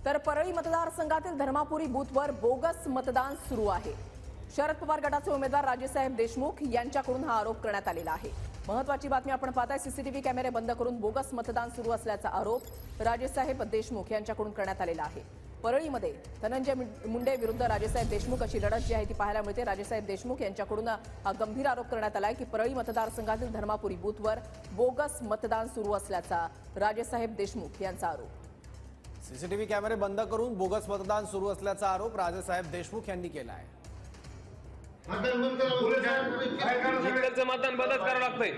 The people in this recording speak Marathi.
तर परळी मतदारसंघातील धर्मापुरी बूथवर बोगस मतदान सुरू आहे। शरद पवार गटाचे उमेदवार राजेसाहेब देशमुख यांच्याकडून हा आरोप करण्यात आलेला आहे। महत्त्वाची बातमी आपण पाहताय, सीसीटीव्ही कॅमेरे बंद करून बोगस मतदान सुरू असल्याचा आरोप राजेसाहेब देशमुख यांच्याकडून करण्यात आलेला आहे। परळीमध्ये धनंजय मुंडे विरुद्ध राजेसाहेब देशमुख अशी लढत जी आहे ती पाहायला मिळते। राजेसाहेब देशमुख यांच्याकडून हा गंभीर आरोप करण्यात आलाय की परळी मतदारसंघातील धर्मापुरी बूथवर बोगस मतदान सुरू असल्याचा राजेसाहेब देशमुख यांचा आरोप। सीसीटीव्ही कॅमेरे बंद करून बोगस मतदान सुरू असल्याचा आरोप राजेसाहेब देशमुख यांनी केला आहे। मतदान बंदच करावं लागतंय।